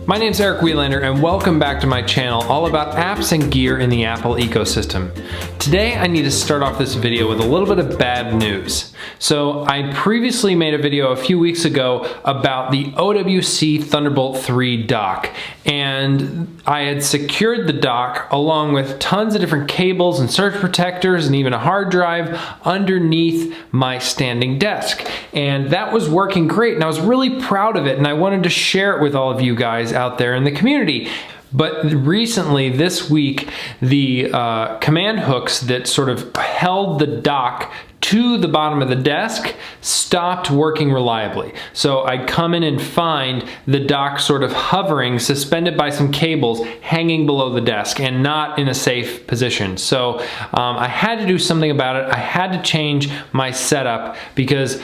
My name's Eric Wielander and welcome back to my channel all about apps and gear in the Apple ecosystem. Today I need to start off this video with a little bit of bad news. So I previously made a video a few weeks ago about the OWC Thunderbolt 3 dock, and I had secured the dock along with tons of different cables and surge protectors and even a hard drive underneath my standing desk. And that was working great and I was really proud of it, and I wanted to share it with all of you guys out there in the community. But recently, this week, the command hooks that sort of held the dock to the bottom of the desk stopped working reliably. So I'd come in and find the dock sort of hovering, suspended by some cables, hanging below the desk and not in a safe position. So I had to do something about it. I had to change my setup because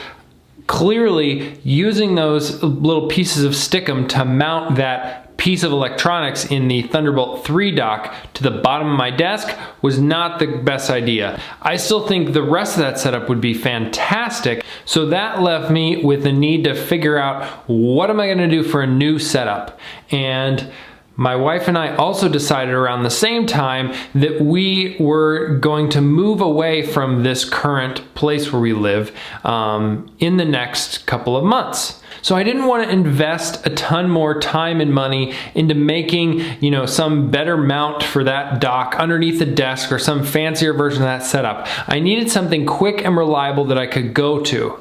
clearly using those little pieces of stickum to mount that piece of electronics in the Thunderbolt 3 dock to the bottom of my desk was not the best idea. I still think the rest of that setup would be fantastic, so that left me with the need to figure out what am I going to do for a new setup. And my wife and I also decided around the same time that we were going to move away from this current place where we live in the next couple of months. So I didn't want to invest a ton more time and money into making, some better mount for that dock underneath the desk or some fancier version of that setup. I needed something quick and reliable that I could go to.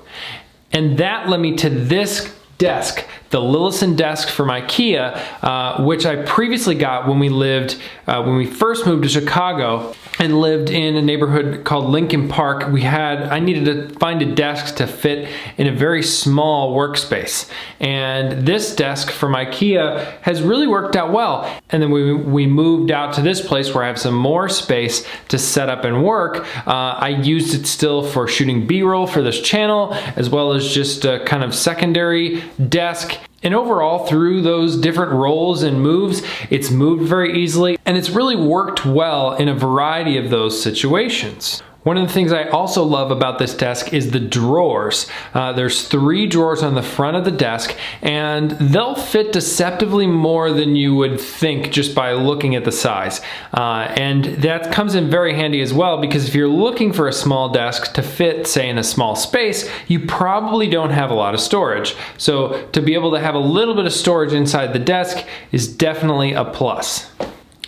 And that led me to this desk, the LILLÅSEN desk from Ikea, which I previously got when we first moved to Chicago and lived in a neighborhood called Lincoln Park. I needed to find a desk to fit in a very small workspace. And this desk from Ikea has really worked out well. And then we moved out to this place where I have some more space to set up and work. I used it still for shooting B-roll for this channel, as well as just a kind of secondary desk. And overall, through those different roles and moves, it's moved very easily, and it's really worked well in a variety of those situations. One of the things I also love about this desk is the drawers. There's 3 drawers on the front of the desk, and they'll fit deceptively more than you would think just by looking at the size. And that comes in very handy as well, because if you're looking for a small desk to fit, say, in a small space, you probably don't have a lot of storage. So to be able to have a little bit of storage inside the desk is definitely a plus.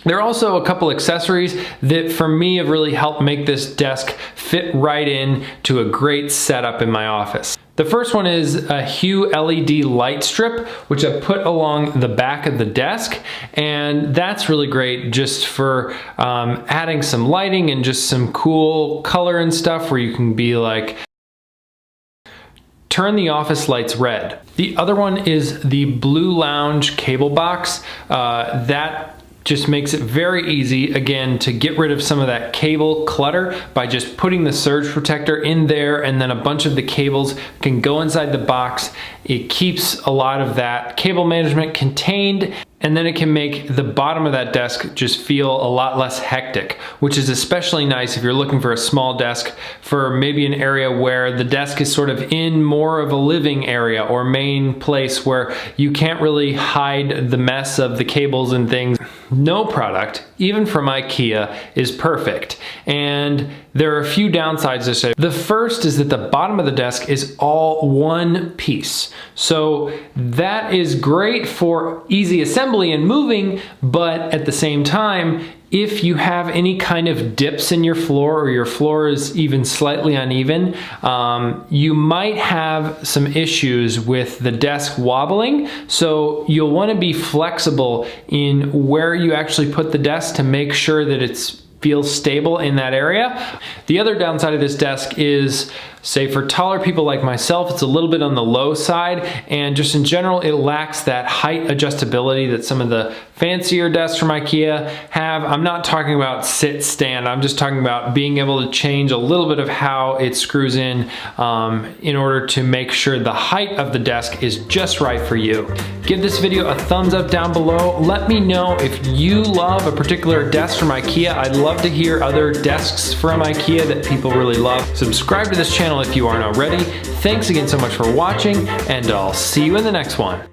There are also a couple accessories that for me have really helped make this desk fit right in to a great setup in my office. The first one is a Hue LED light strip, which I put along the back of the desk, and that's really great just for adding some lighting and just some cool color and stuff where you can be like, turn the office lights red. The other one is the Blue Lounge cable box. That just makes it very easy, again, to get rid of some of that cable clutter by just putting the surge protector in there, and then a bunch of the cables can go inside the box. It keeps a lot of that cable management contained, and then it can make the bottom of that desk just feel a lot less hectic, which is especially nice if you're looking for a small desk for maybe an area where the desk is sort of in more of a living area or main place where you can't really hide the mess of the cables and things. No product, even from Ikea, is perfect. And there are a few downsides to say. The first is that the bottom of the desk is all one piece. So that is great for easy assembly and moving, but at the same time, if you have any kind of dips in your floor or your floor is even slightly uneven, you might have some issues with the desk wobbling. So you'll want to be flexible in where you actually put the desk to make sure that it feels stable in that area. The other downside of this desk is, say, for taller people like myself, it's a little bit on the low side, and just in general, it lacks that height adjustability that some of the fancier desks from Ikea have. I'm not talking about sit stand, I'm just talking about being able to change a little bit of how it screws in order to make sure the height of the desk is just right for you. Give this video a thumbs up down below. Let me know if you love a particular desk from Ikea. I'd love to hear other desks from Ikea that people really love. Subscribe to this channel if you aren't already. Thanks again so much for watching, and I'll see you in the next one.